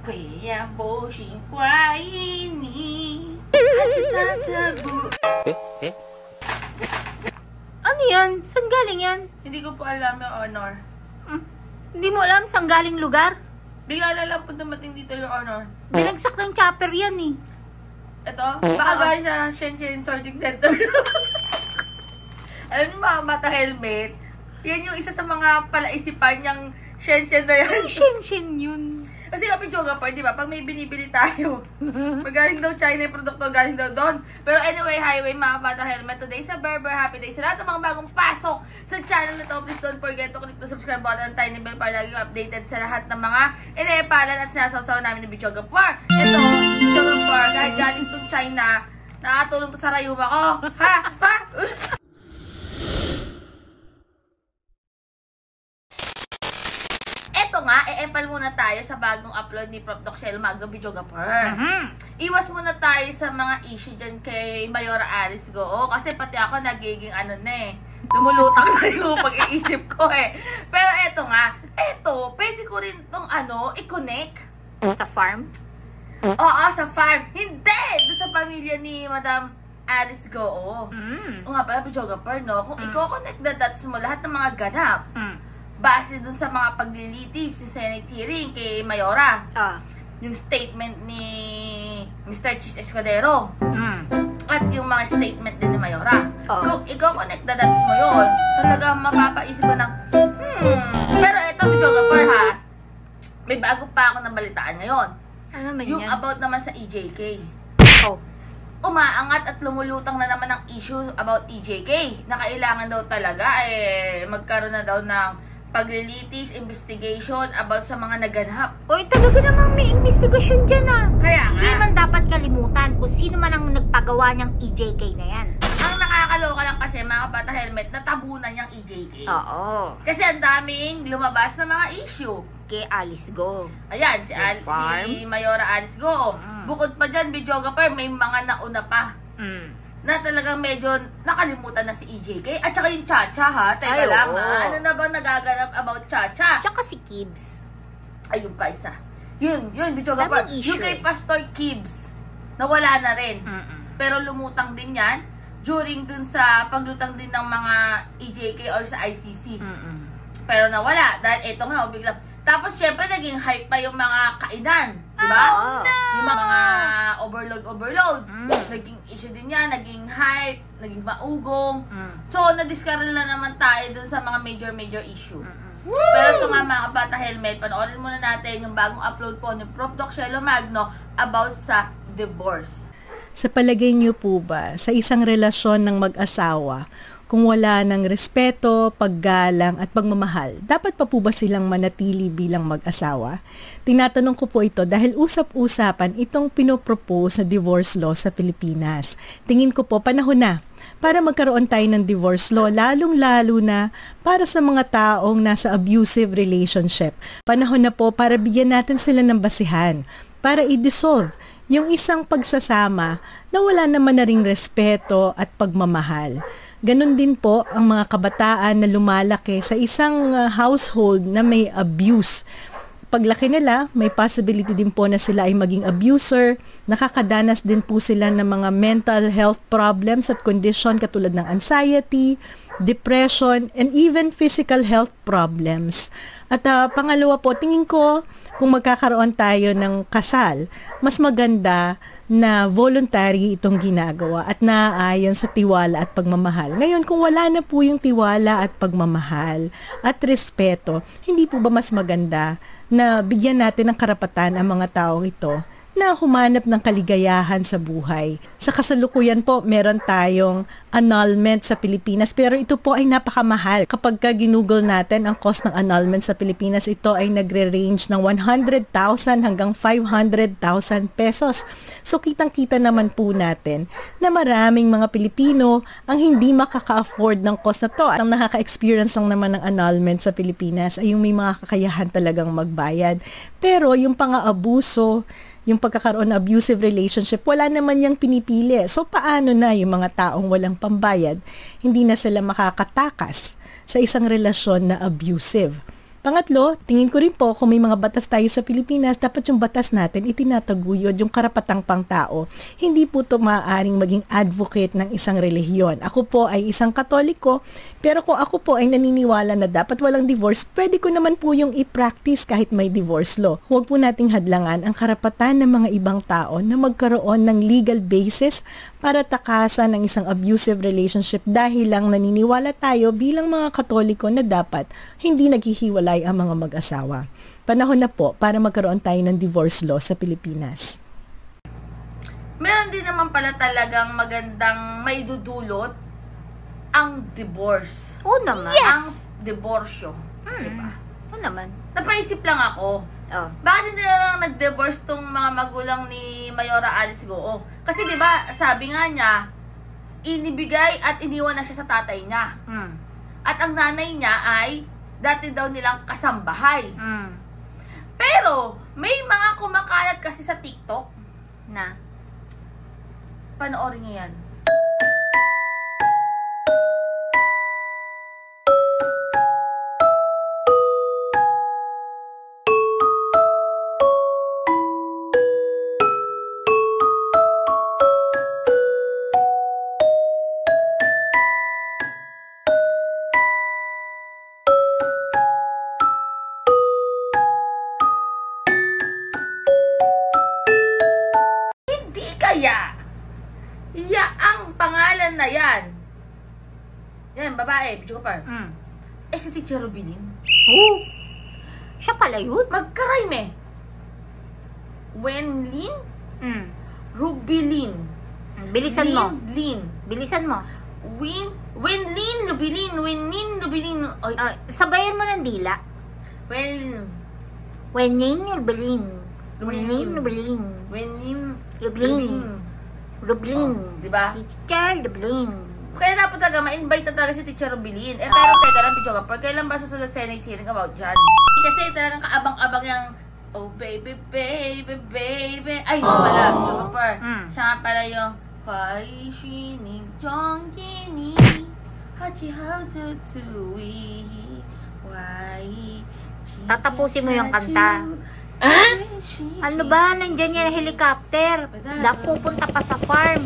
会让我心怀你，还是tatabu. Ano yan? Saan galing yan? Hindi ko po alam yung honor. Hindi mo alam saan galing lugar? Bigla na lang po dumating dito yung honor. Binagsak ng chopper yan eh. Ito, baka galing sa Shenzhen Sorting Center. Alam niyo mga mata helmet, yan yung isa sa mga palaisipan niyang Shenzhen na yan. Shenzhen yun. Kasi kapag geographer, di ba? Pag may binibili tayo, magaling daw China yung produkto, galing daw doon. Pero anyway, highway, mga bata helmet, today sa Berber, happy day sa lahat ng mga bagong pasok sa channel na to. Please don't forget to click the subscribe button and tiny bell para lagi updated sa lahat ng mga ineepalan at sinasawsaw namin ng videographer. Ito, videographer, kahit galing to China, nakatulong to sa rayuma ko. Ha? Ha? E-epal muna tayo sa bagong upload ni Prof. Doc Shelo Magno videographer. Iwas muna tayo sa mga issue dyan kay Mayora Alice Goo. Kasi pati ako nagiging ano na eh. Lumulutang na yung pag-iisip ko eh. Pero eto nga, pwede ko rin itong i-connect. Sa farm? Oo, sa farm. Hindi! Doon sa pamilya ni Madam Alice Goo. O nga pala, videographer, no? Kung i-connect the dots mo, lahat ng mga ganap. Base dun sa mga paglilitis sa Senate hearing kay Mayora. Yung statement ni Mr. Chis Escudero. At yung mga statement din ni Mayora. Kung i-connect the dots mo yun, talagang mapapaisip ko ng, Pero eto, videographer ha, may bago pa ako nabalitaan ngayon. Ano naman yung yan? about naman sa EJK. Oh. Umaangat at lumulutang na naman ang issue about EJK. Na kailangan daw talaga magkaroon na daw ng paglilitis, investigation about sa mga naganap. Oy, talaga namang may investigasyon dyan ah. Kaya nga. Hindi man dapat kalimutan kung sino man ang nagpagawa niyang EJK na yan. Ang nakakaloka lang kasi mga bata helmet, natabunan niyang EJK. Oo. Kasi ang daming lumabas na mga issue. Kay Alice Goo. Ayan, si Mayora Alice Goo. Bukod pa dyan, videographer, may mga nauna pa. Na talagang medyo nakalimutan na si EJK. At saka yung Chacha ha. Teka lang ha. Ano na ba nagaganap about Chacha? Tsaka si Kibbs. Ayun pa isa. Yun, videographer. Yung kay Pastor Kibbs, nawala na rin. Pero lumutang din yan during dun sa paglutang din ng mga EJK or sa ICC. Pero nawala. Dahil eto nga, biglang. Tapos syempre naging hype pa yung mga kainan. Diba? Yung mga overload. Naging issue din yan, naging hype, naging maugong. So, na-discover na naman tayo dun sa mga major issue. Pero ito nga mga bata helmet, panoorin muna natin yung bagong upload po ni Prof. Doc Shelo Magno about sa divorce. Sa palagay niyo po ba, sa isang relasyon ng mag-asawa, kung wala ng respeto, paggalang at pagmamahal, dapat pa po ba silang manatili bilang mag-asawa? Tinatanong ko po ito dahil usap-usapan itong pinopropose na divorce law sa Pilipinas. Tingin ko po panahon na para magkaroon tayo ng divorce law, lalong-lalo na para sa mga taong nasa abusive relationship. Panahon na po para bigyan natin sila ng basihan, para i-dissolve yung isang pagsasama na wala naman na ring respeto at pagmamahal. Ganon din po ang mga kabataan na lumalaki sa isang household na may abuse. Paglaki nila, may possibility din po na sila ay maging abuser. Nakakadanas din po sila ng mga mental health problems at condition katulad ng anxiety, depression, and even physical health problems. At pangalawa po, tingin ko kung magkakaroon tayo ng kasal, mas maganda na voluntary itong ginagawa at naaayon sa tiwala at pagmamahal. Ngayon, kung wala na po yung tiwala at pagmamahal at respeto, hindi po ba mas maganda na bigyan natin ng karapatan ang mga taong ito na humanap ng kaligayahan sa buhay? Sa kasalukuyan po, meron tayong annulment sa Pilipinas, pero ito po ay napakamahal. Kapag ginugol natin ang cost ng annulment sa Pilipinas, ito ay nagre-range ng 100,000 hanggang 500,000 pesos. So kitang-kita naman po natin na maraming mga Pilipino ang hindi makaka-afford ng cost na to. Ang nakaka-experience lang naman ng annulment sa Pilipinas ay yung may mga kakayahan talagang magbayad. Pero yung pang-aabuso, yung pagkakaroon ng abusive relationship, wala naman yang pinipili. So, paano na yung mga taong walang pambayad, hindi na sila makakatakas sa isang relasyon na abusive? Pangatlo, tingin ko rin po kung may mga batas tayo sa Pilipinas, dapat yung batas natin itinataguyod yung karapatang pangtao. Hindi po ito maaaring maging advocate ng isang relihiyon. Ako po ay isang Katoliko, pero kung ako po ay naniniwala na dapat walang divorce, pwede ko naman po yung i-practice kahit may divorce law. Huwag po nating hadlangan ang karapatan ng mga ibang tao na magkaroon ng legal basis para takasan ng isang abusive relationship dahil lang naniniwala tayo bilang mga Katoliko na dapat hindi naghihiwalay ang mga mag-asawa. Panahon na po para magkaroon tayo ng divorce law sa Pilipinas. Meron din naman pala talagang magandang maidudulot ang divorce. Oo naman. Yes! Ang diborsyo. Diba? Oo naman. Napaisip lang ako. Oh. Bakit hindi na lang nag-divorce tong mga magulang ni Mayora Alice Goo? Kasi diba, sabi nga niya, inibigay at iniwan na siya sa tatay niya. At ang nanay niya ay dati daw nilang kasambahay. Pero, may mga kumakalat kasi sa TikTok na panoorin niyo yan. Iya ang pangalan na yan. Yan, babae, video ko pa. Eh, si Teacher Rubilin. Oh, siya pala yun? Magka-rhyme eh. Wenlin? Rubilin. Bilisan mo. Lin. Bilisan mo. Wenlin, Rubilin. Wenlin, Rubilin. Sabayan mo ng dila. Wenlin, Rubilin. Wenlin, Rubilin. Wenlin, Rubilin. Rubilin. Diba? Teacher Rubilin. Kaya dapat talaga ma-invite na talaga si Teacher Rubilin. Eh, pero teka lang, Pichogapur, kailan ba susunod Senate hearing about dyan? Kasi talagang kaabang-abang yung oh, baby, baby, baby. Ay, no pala, Pichogapur. Siya nga pala yung Fai Shining Jongjini Hachi Hauzo Tui Wai. Tatapusin mo yung kanta. Ano ba? Nandyan yan helicopter. Pupunta pa sa farm.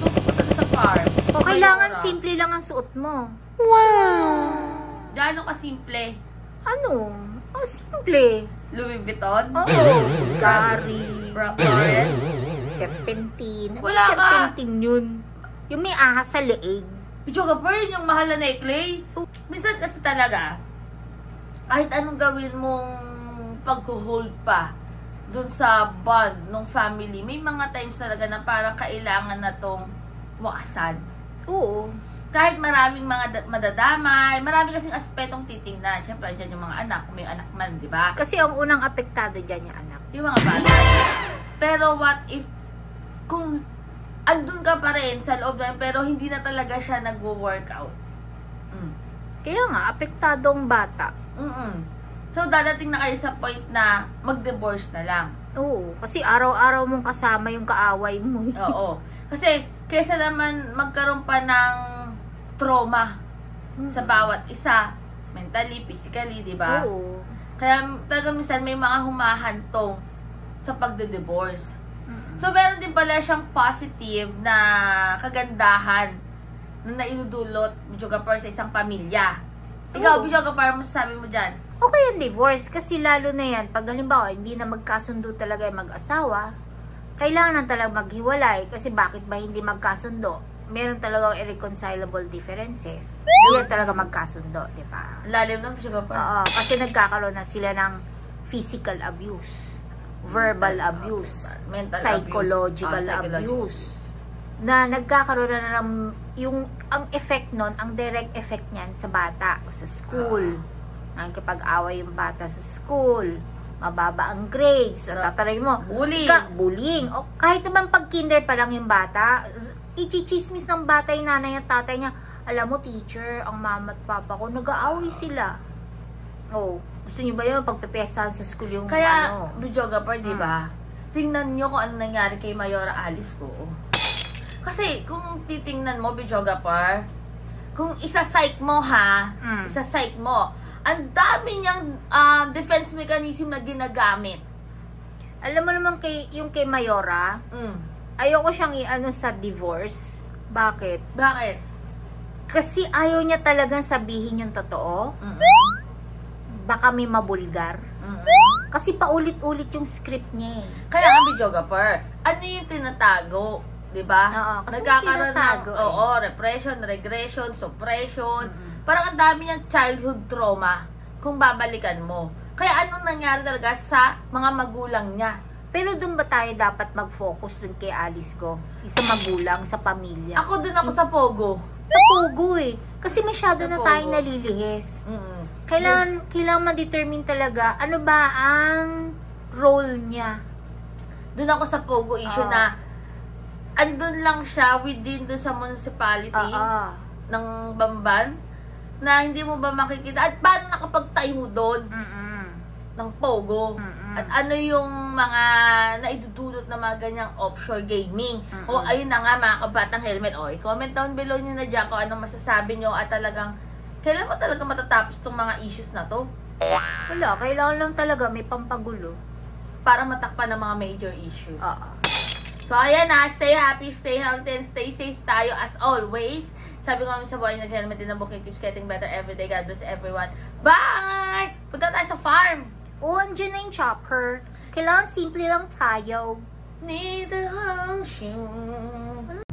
Pupunta sa farm. O kailangan simple lang ang suot mo. Wow! Gaano ka simple? Ano? Oh, simple. Louis Vuitton? Oo. Gary. Lauren? Serpentine. Ano Wala yung ka. serpentine yun? Yung may ahas sa leeg. Pichogapur, yung mahal na necklace. Minsan kasi talaga, kahit anong gawin mong pag-hold pa dun sa bond ng family, may mga times talaga na parang kailangan na tong wakasan. Oo. Kahit maraming mga madadamay, marami kasing aspetong titingnan. Siyempre, dyan yung mga anak, kung may anak man, di ba? Kasi ang unang apektado dyan yung anak. Yung mga bata. Pero what if, kung andun ka pa rin sa loob na yun, pero hindi na talaga siya nag-workout. Kaya nga, apektado ang bata. So, dadating na kayo sa point na mag-divorce na lang. Oo, kasi araw-araw mong kasama yung kaaway mo. Oo. Kasi, kaysa naman magkaroon pa ng trauma sa bawat isa, mentally, physically, di ba? Oo. Kaya talaga minsan may mga humahantong sa pagde-divorce. So, meron din pala siyang positive na kagandahan na naidudulot, Pichogapur, sa isang pamilya. Ikaw, Pichogapur, masasabi mo dyan? Okay yung divorce kasi lalo na yan, pag halimbawa hindi na magkasundo talaga yung mag-asawa, kailangan talaga maghiwalay kasi bakit ba hindi magkasundo? Meron talaga irreconcilable differences. Hindi talaga magkasundo, di ba? Lalim ng Pichogapur. Oo, kasi nagkakaroon na sila ng physical abuse, verbal abuse, mental psychological abuse. Na nagkakaroon na ng yung ang effect nun, ang direct effect niyan sa bata, sa school. Nakikipag-away yung bata sa school, mababa ang grades, o tataray mo, bullying. O kahit naman pag kinder pa lang yung bata, ichichismis ng bata yung nanay at tatay niya, alam mo teacher, ang mama at papa ko, nag-aaway sila. Oh, gusto niyo ba yun, pagpipestahan sa school yung kaya, ano? Kaya, Pichogapur, di ba? Tingnan niyo kung ano nangyari kay Mayora Alice Goo. Kasi, kung titingnan mo, Pichogapur, kung isa-psych mo ha, isa-psych mo, ang dami niyang defense mechanism na ginagamit. Alam mo naman yung kay Mayora, ayoko siyang i-ano sa divorce. Bakit? Bakit? Kasi ayaw niya talagang sabihin yung totoo. Baka may mabulgar. Kasi paulit-ulit yung script niya eh. Kaya nga, videographer, ano yung tinatago? Diba? Oo, kasi nagkakaroon tinatago ng repression, regression, suppression. Parang ang dami niyang childhood trauma kung babalikan mo. Kaya anong nangyari talaga sa mga magulang niya? Pero doon ba tayo dapat mag-focus dun kay Alice Go? Sa magulang, sa pamilya. Ako dun ako sa Pogo. Sa Pogo eh. Kasi masyado na tayong nalilihis. Kailangan ma-determine talaga ano ba ang role niya. Doon ako sa Pogo issue na andun lang siya within dun sa municipality ng Bamban na hindi mo ba makikita at paano nakapagtayo mo doon ng Pogo at ano yung mga naidudulot na mga ganyang offshore gaming. O ayun na nga mga kabatang helmet. O i-comment down below nyo na dyan kung anong masasabi nyo at talagang kailan mo talaga matatapos tong mga issues na to? Wala, kailangan lang talaga may pampagulo para matakpan ng mga major issues. So ayan na, stay happy, stay healthy, and stay safe tayo as always. Sabi ko kami sa buhay, nag-helmet din ang bukid, keeps getting better every day. God bless everyone. Bye! Punta tayo sa farm! Andiyan na yung chopper. Kailangan simple lang tayo. Need a house.